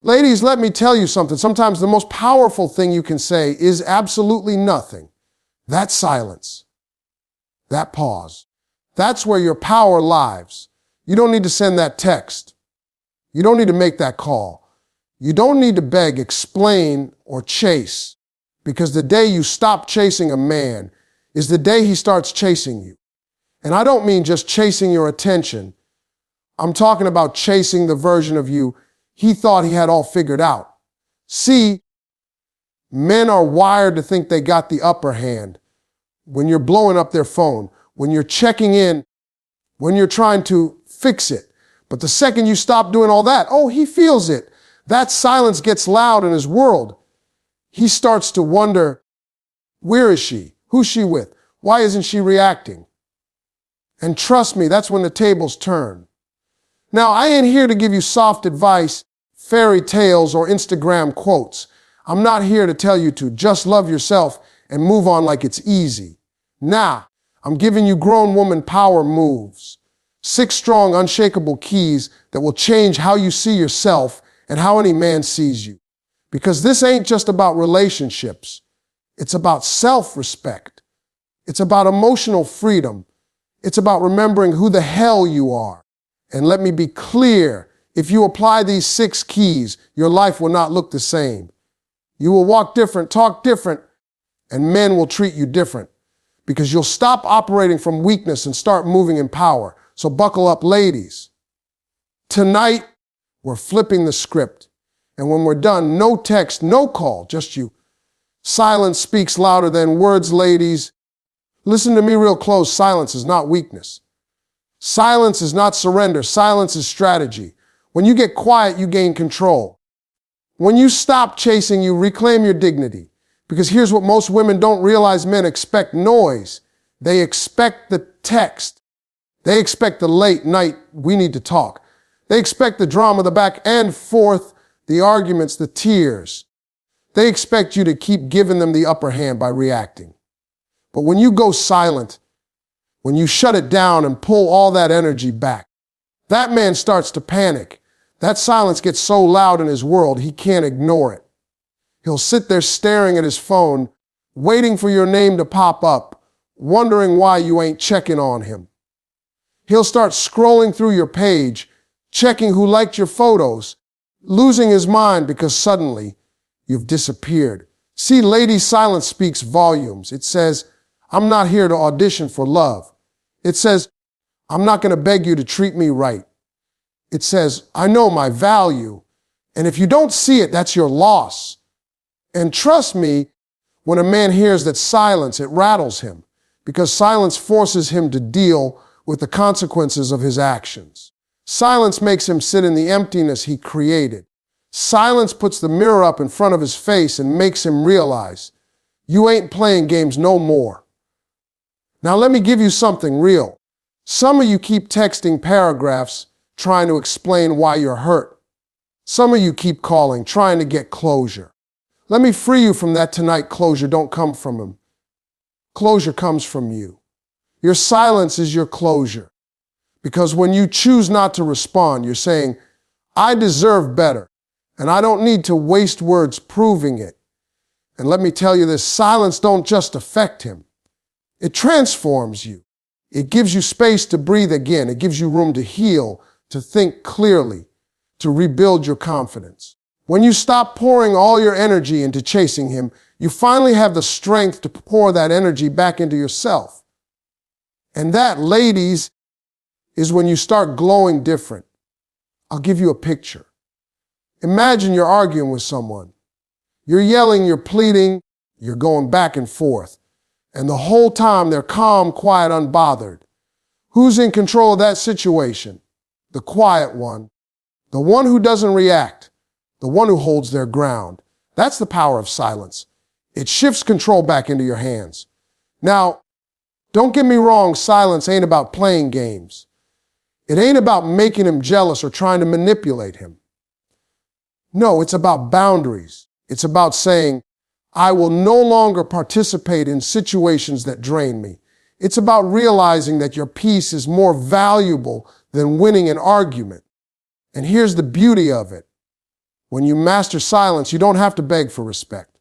Ladies, let me tell you something. Sometimes the most powerful thing you can say is absolutely nothing. That silence, that pause, that's where your power lies. You don't need to send that text. You don't need to make that call. You don't need to beg, explain, or chase, because the day you stop chasing a man is the day he starts chasing you. And I don't mean just chasing your attention. I'm talking about chasing the version of you he thought he had all figured out. See, men are wired to think they got the upper hand when you're blowing up their phone, when you're checking in, when you're trying to fix it. But the second you stop doing all that, oh, he feels it. That silence gets loud in his world. He starts to wonder, where is she? Who's she with? Why isn't she reacting? And trust me, that's when the tables turn. Now, I ain't here to give you soft advice, fairy tales, or Instagram quotes. I'm not here to tell you to just love yourself and move on like it's easy. Nah, I'm giving you grown woman power moves. 6 strong, unshakable keys that will change how you see yourself and how any man sees you. Because this ain't just about relationships. It's about self-respect. It's about emotional freedom. It's about remembering who the hell you are. And let me be clear, if you apply these 6 keys, your life will not look the same. You will walk different, talk different, and men will treat you different. Because you'll stop operating from weakness and start moving in power. So buckle up, ladies. Tonight, we're flipping the script. And when we're done, no text, no call, just you. Silence speaks louder than words, ladies. Listen to me real close. Silence is not weakness. Silence is not surrender. Silence is strategy. When you get quiet, you gain control. When you stop chasing, you reclaim your dignity. Because here's what most women don't realize: men expect noise. They expect the text. They expect the late night, we need to talk. They expect the drama, the back and forth, the arguments, the tears. They expect you to keep giving them the upper hand by reacting. But when you go silent, when you shut it down and pull all that energy back, that man starts to panic. That silence gets so loud in his world, he can't ignore it. He'll sit there staring at his phone, waiting for your name to pop up, wondering why you ain't checking on him. He'll start scrolling through your page, checking who liked your photos, losing his mind because suddenly you've disappeared. See, ladies, silence speaks volumes. It says, I'm not here to audition for love. It says, I'm not going to beg you to treat me right. It says, I know my value. And if you don't see it, that's your loss. And trust me, when a man hears that silence, it rattles him, because silence forces him to deal with the consequences of his actions. Silence makes him sit in the emptiness he created. Silence puts the mirror up in front of his face and makes him realize, you ain't playing games no more. Now let me give you something real. Some of you keep texting paragraphs trying to explain why you're hurt. Some of you keep calling, trying to get closure. Let me free you from that tonight. Closure don't come from him. Closure comes from you. Your silence is your closure. Because when you choose not to respond, you're saying, I deserve better, and I don't need to waste words proving it. And let me tell you this, silence don't just affect him. It transforms you. It gives you space to breathe again. It gives you room to heal, to think clearly, to rebuild your confidence. When you stop pouring all your energy into chasing him, you finally have the strength to pour that energy back into yourself. And that, ladies, is when you start glowing different. I'll give you a picture. Imagine you're arguing with someone. You're yelling, you're pleading, you're going back and forth. And the whole time they're calm, quiet, unbothered. Who's in control of that situation? The quiet one. The one who doesn't react. The one who holds their ground. That's the power of silence. It shifts control back into your hands. Now, don't get me wrong, silence ain't about playing games. It ain't about making him jealous or trying to manipulate him. No, it's about boundaries. It's about saying, I will no longer participate in situations that drain me. It's about realizing that your peace is more valuable than winning an argument. And here's the beauty of it. When you master silence, you don't have to beg for respect.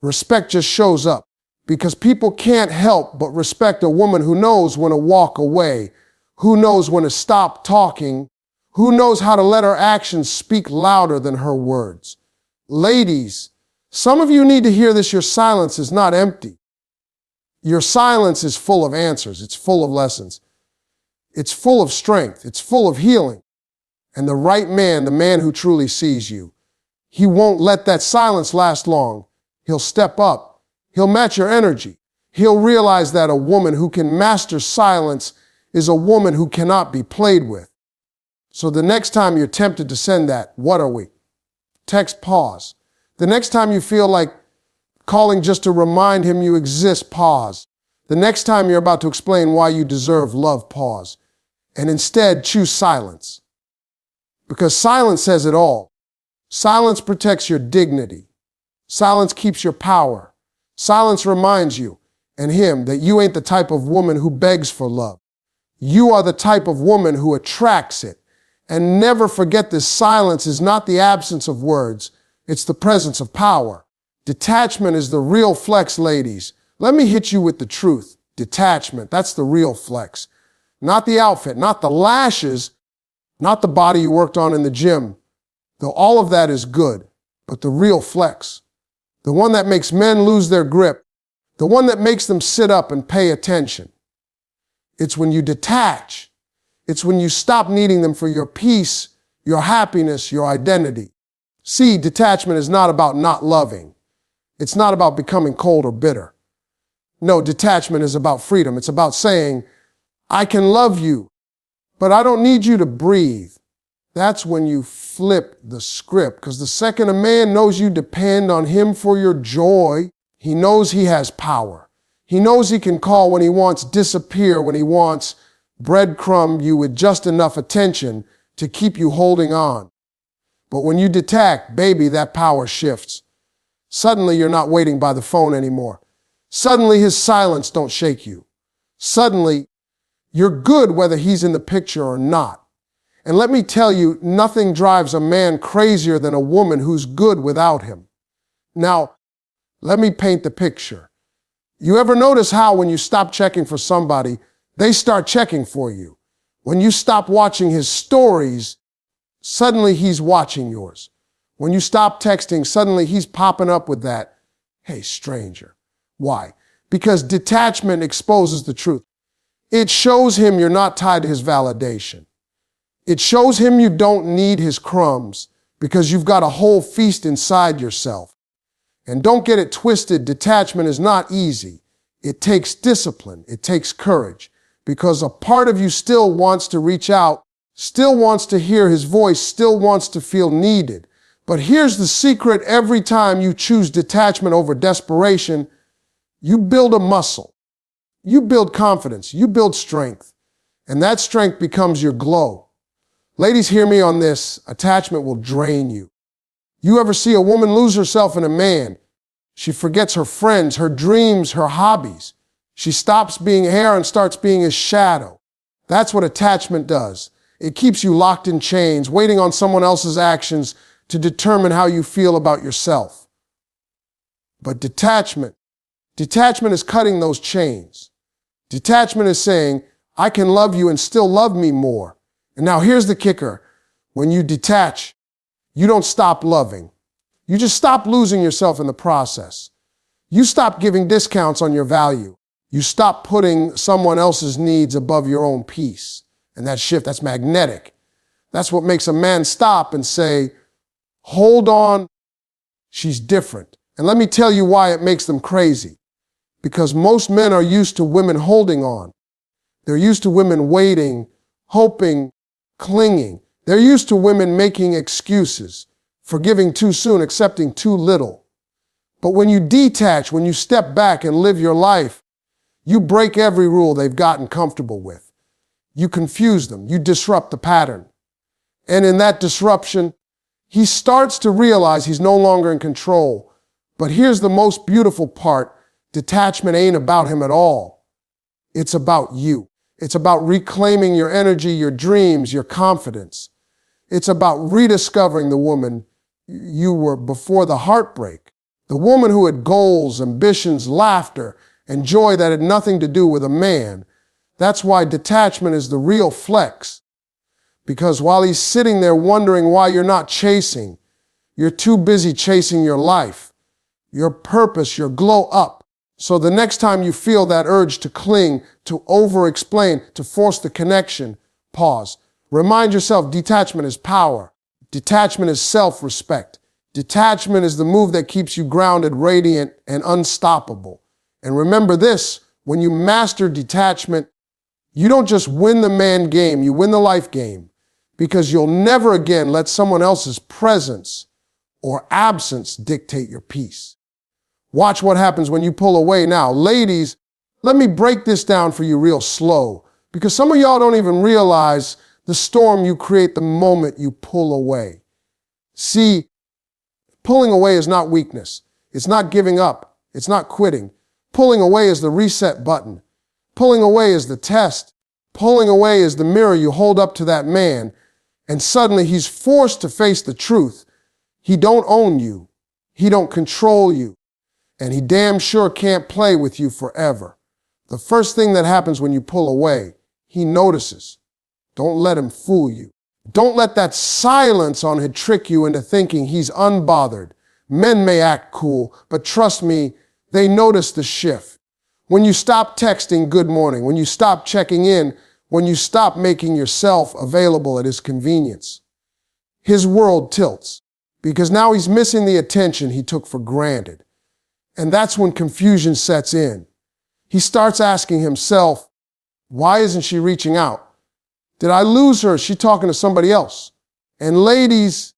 Respect just shows up because people can't help but respect a woman who knows when to walk away, who knows when to stop talking, who knows how to let her actions speak louder than her words. Ladies, some of you need to hear this. Your silence is not empty. Your silence is full of answers. It's full of lessons. It's full of strength. It's full of healing. And the right man, the man who truly sees you, he won't let that silence last long. He'll step up. He'll match your energy. He'll realize that a woman who can master silence is a woman who cannot be played with. So the next time you're tempted to send that, what are we? Text pause. The next time you feel like calling just to remind him you exist, pause. The next time you're about to explain why you deserve love, pause. And instead, choose silence. Because silence says it all. Silence protects your dignity. Silence keeps your power. Silence reminds you and him that you ain't the type of woman who begs for love. You are the type of woman who attracts it. And never forget this: silence is not the absence of words. It's the presence of power. Detachment is the real flex, ladies. Let me hit you with the truth. Detachment, that's the real flex. Not the outfit, not the lashes, not the body you worked on in the gym. Though all of that is good, but the real flex, the one that makes men lose their grip, the one that makes them sit up and pay attention. It's when you detach. It's when you stop needing them for your peace, your happiness, your identity. See, detachment is not about not loving. It's not about becoming cold or bitter. No, detachment is about freedom. It's about saying, I can love you, but I don't need you to breathe. That's when you flip the script, because the second a man knows you depend on him for your joy, he knows he has power. He knows he can call when he wants, disappear when he wants, breadcrumb you with just enough attention to keep you holding on. But when you detach, baby, that power shifts. Suddenly you're not waiting by the phone anymore. Suddenly his silence don't shake you. Suddenly you're good whether he's in the picture or not. And let me tell you, nothing drives a man crazier than a woman who's good without him. Now, let me paint the picture. You ever notice how when you stop checking for somebody, they start checking for you? When you stop watching his stories, suddenly he's watching yours. When you stop texting, suddenly he's popping up with that, hey, stranger. Why? Because detachment exposes the truth. It shows him you're not tied to his validation. It shows him you don't need his crumbs because you've got a whole feast inside yourself. And don't get it twisted, detachment is not easy. It takes discipline. It takes courage because a part of you still wants to reach out, still wants to hear his voice, still wants to feel needed. But here's the secret: every time you choose detachment over desperation, you build a muscle. You build confidence. You build strength. And that strength becomes your glow. Ladies, hear me on this. Attachment will drain you. You ever see a woman lose herself in a man? She forgets her friends, her dreams, her hobbies. She stops being hair and starts being his shadow. That's what attachment does. It keeps you locked in chains, waiting on someone else's actions to determine how you feel about yourself. But detachment is cutting those chains. Detachment is saying, I can love you and still love me more. And now here's the kicker. When you detach, you don't stop loving. You just stop losing yourself in the process. You stop giving discounts on your value. You stop putting someone else's needs above your own peace. And that shift, that's magnetic. That's what makes a man stop and say, hold on, she's different. And let me tell you why it makes them crazy. Because most men are used to women holding on. They're used to women waiting, hoping, clinging. They're used to women making excuses, forgiving too soon, accepting too little. But when you detach, when you step back and live your life, you break every rule they've gotten comfortable with. You confuse them. You disrupt the pattern. And in that disruption, he starts to realize he's no longer in control. But here's the most beautiful part. Detachment ain't about him at all. It's about you. It's about reclaiming your energy, your dreams, your confidence. It's about rediscovering the woman you were before the heartbreak. The woman who had goals, ambitions, laughter, and joy that had nothing to do with a man. That's why detachment is the real flex. Because while he's sitting there wondering why you're not chasing, you're too busy chasing your life, your purpose, your glow up. So the next time you feel that urge to cling, to over-explain, to force the connection, pause. Remind yourself detachment is power. Detachment is self-respect. Detachment is the move that keeps you grounded, radiant, and unstoppable. And remember this, when you master detachment, you don't just win the man game, you win the life game, because you'll never again let someone else's presence or absence dictate your peace. Watch what happens when you pull away now. Ladies, let me break this down for you real slow, because some of y'all don't even realize the storm you create the moment you pull away. See, pulling away is not weakness. It's not giving up. It's not quitting. Pulling away is the reset button. Pulling away is the test. Pulling away is the mirror you hold up to that man, and suddenly he's forced to face the truth. He don't own you. He don't control you. And he damn sure can't play with you forever. The first thing that happens when you pull away, he notices. Don't let him fool you. Don't let that silence on him trick you into thinking he's unbothered. Men may act cool, but trust me, they notice the shift. When you stop texting good morning, when you stop checking in, when you stop making yourself available at his convenience, his world tilts because now he's missing the attention he took for granted. And that's when confusion sets in. He starts asking himself, why isn't she reaching out? Did I lose her? Is she talking to somebody else? And ladies,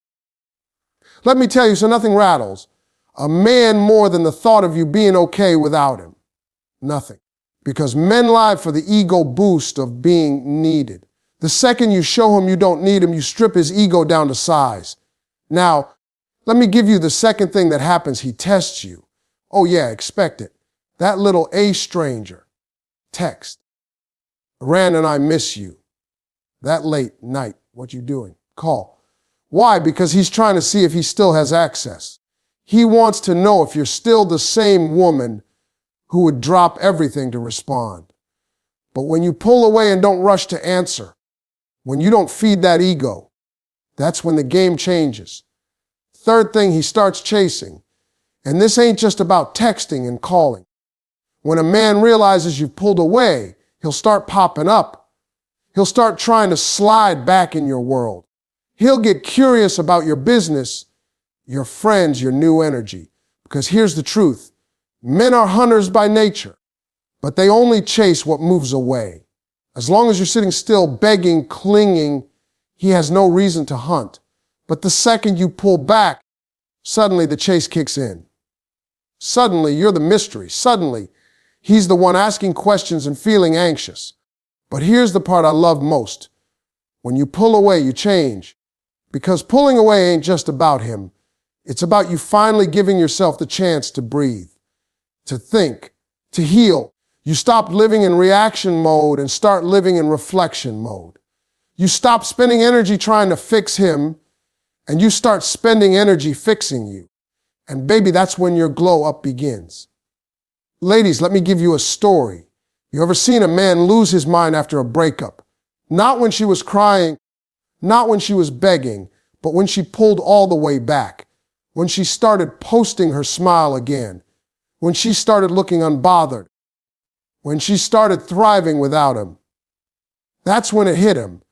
let me tell you, so nothing rattles a man more than the thought of you being okay without him. Nothing. Because men lie for the ego boost of being needed. The second you show him you don't need him, you strip his ego down to size. Now, let me give you the second thing that happens. He tests you. Oh yeah, expect it. That little A stranger. Text. Rand and I miss you. That late night, what you doing? Call. Why? Because he's trying to see if he still has access. He wants to know if you're still the same woman who would drop everything to respond. But when you pull away and don't rush to answer, when you don't feed that ego, that's when the game changes. Third thing, he starts chasing. And this ain't just about texting and calling. When a man realizes you've pulled away, he'll start popping up. He'll start trying to slide back in your world. He'll get curious about your business, your friends, your new energy. Because here's the truth. Men are hunters by nature, but they only chase what moves away. As long as you're sitting still, begging, clinging, he has no reason to hunt. But the second you pull back, suddenly the chase kicks in. Suddenly you're the mystery. Suddenly he's the one asking questions and feeling anxious. But here's the part I love most. When you pull away, you change. Because pulling away ain't just about him. It's about you finally giving yourself the chance to breathe, to think, to heal. You stop living in reaction mode and start living in reflection mode. You stop spending energy trying to fix him, and you start spending energy fixing you. And baby, that's when your glow up begins. Ladies, let me give you a story. You ever seen a man lose his mind after a breakup? Not when she was crying, not when she was begging, but when she pulled all the way back. When she started posting her smile again. When she started looking unbothered. When she started thriving without him. That's when it hit him.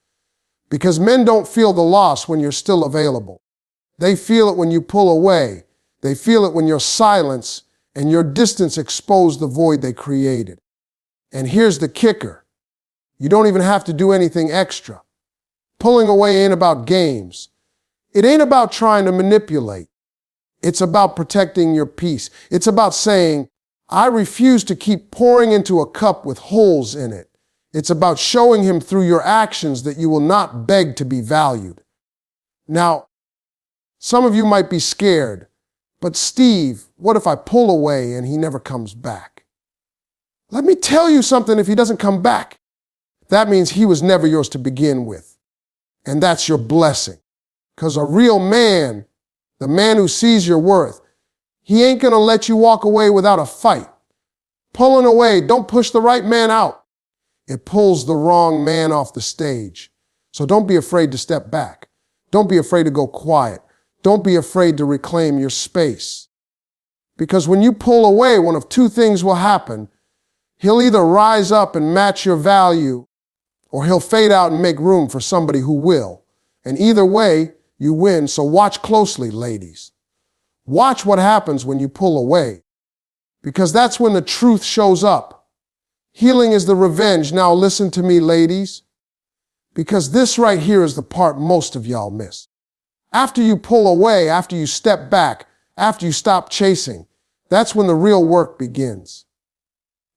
Because men don't feel the loss when you're still available. They feel it when you pull away. They feel it when your silence and your distance expose the void they created. And here's the kicker. You don't even have to do anything extra. Pulling away ain't about games. It ain't about trying to manipulate. It's about protecting your peace. It's about saying, I refuse to keep pouring into a cup with holes in it. It's about showing him through your actions that you will not beg to be valued. Now, some of you might be scared, but Steve, what if I pull away and he never comes back? Let me tell you something, if he doesn't come back, that means he was never yours to begin with. And that's your blessing. Because a real man, the man who sees your worth. He ain't gonna let you walk away without a fight. Pulling away, don't push the right man out. It pulls the wrong man off the stage. So don't be afraid to step back. Don't be afraid to go quiet. Don't be afraid to reclaim your space. Because when you pull away, one of two things will happen. He'll either rise up and match your value, or he'll fade out and make room for somebody who will. And either way, you win. So watch closely, ladies. Watch what happens when you pull away, because that's when the truth shows up. Healing is the revenge. Now listen to me, ladies, because this right here is the part most of y'all miss. After you pull away, after you step back, after you stop chasing, that's when the real work begins.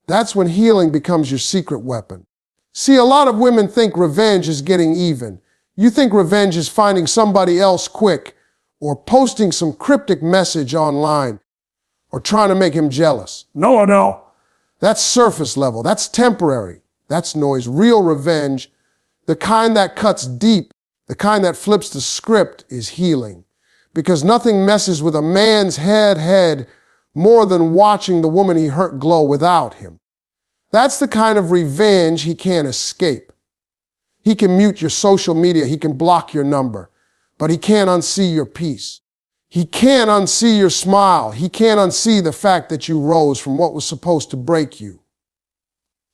That's when healing becomes your secret weapon. See, a lot of women think revenge is getting even. You think revenge is finding somebody else quick, or posting some cryptic message online, or trying to make him jealous. No. That's surface level. That's temporary. That's noise. Real revenge, the kind that cuts deep, the kind that flips the script, is healing. Because nothing messes with a man's head more than watching the woman he hurt glow without him. That's the kind of revenge he can't escape. He can mute your social media. He can block your number. But he can't unsee your peace. He can't unsee your smile. He can't unsee the fact that you rose from what was supposed to break you.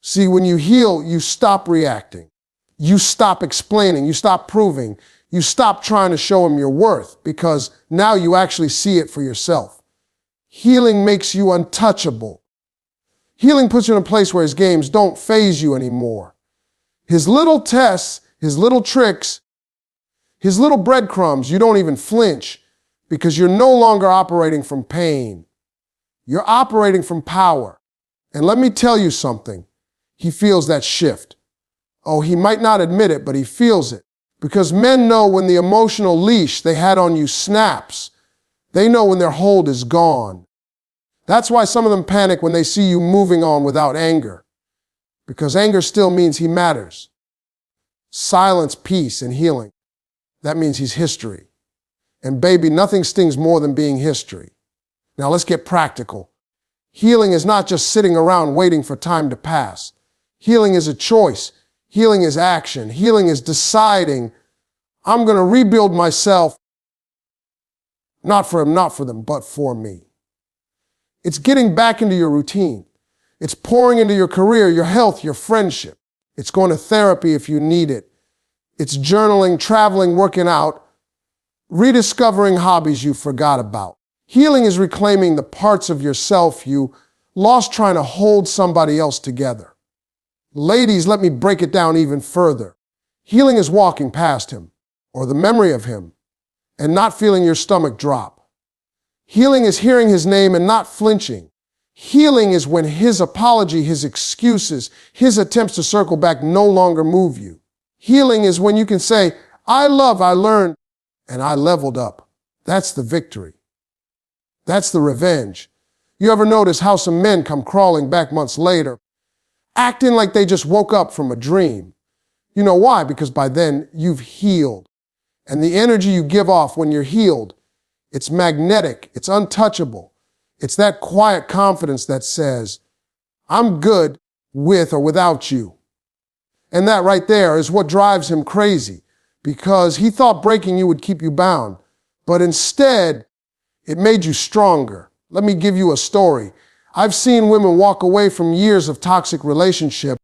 See, when you heal, you stop reacting. You stop explaining. You stop proving. You stop trying to show him your worth, because now you actually see it for yourself. Healing makes you untouchable. Healing puts you in a place where his games don't faze you anymore. His little tests, his little tricks, his little breadcrumbs, you don't even flinch, because you're no longer operating from pain. You're operating from power. And let me tell you something. He feels that shift. Oh, he might not admit it, but he feels it. Because men know when the emotional leash they had on you snaps. They know when their hold is gone. That's why some of them panic when they see you moving on without anger. Because anger still means he matters. Silence, peace, and healing. That means he's history. And baby, nothing stings more than being history. Now let's get practical. Healing is not just sitting around waiting for time to pass. Healing is a choice. Healing is action. Healing is deciding, I'm going to rebuild myself, not for him, not for them, but for me. It's getting back into your routine. It's pouring into your career, your health, your friendship. It's going to therapy if you need it. It's journaling, traveling, working out, rediscovering hobbies you forgot about. Healing is reclaiming the parts of yourself you lost trying to hold somebody else together. Ladies, let me break it down even further. Healing is walking past him, or the memory of him, and not feeling your stomach drop. Healing is hearing his name and not flinching. Healing is when his apology, his excuses, his attempts to circle back no longer move you. Healing is when you can say, I learned, and I leveled up. That's the victory. That's the revenge. You ever notice how some men come crawling back months later, acting like they just woke up from a dream? You know why? Because by then you've healed. And the energy you give off when you're healed, it's magnetic, it's untouchable. It's that quiet confidence that says, I'm good with or without you. And that right there is what drives him crazy, because he thought breaking you would keep you bound, but instead, it made you stronger. Let me give you a story. I've seen women walk away from years of toxic relationship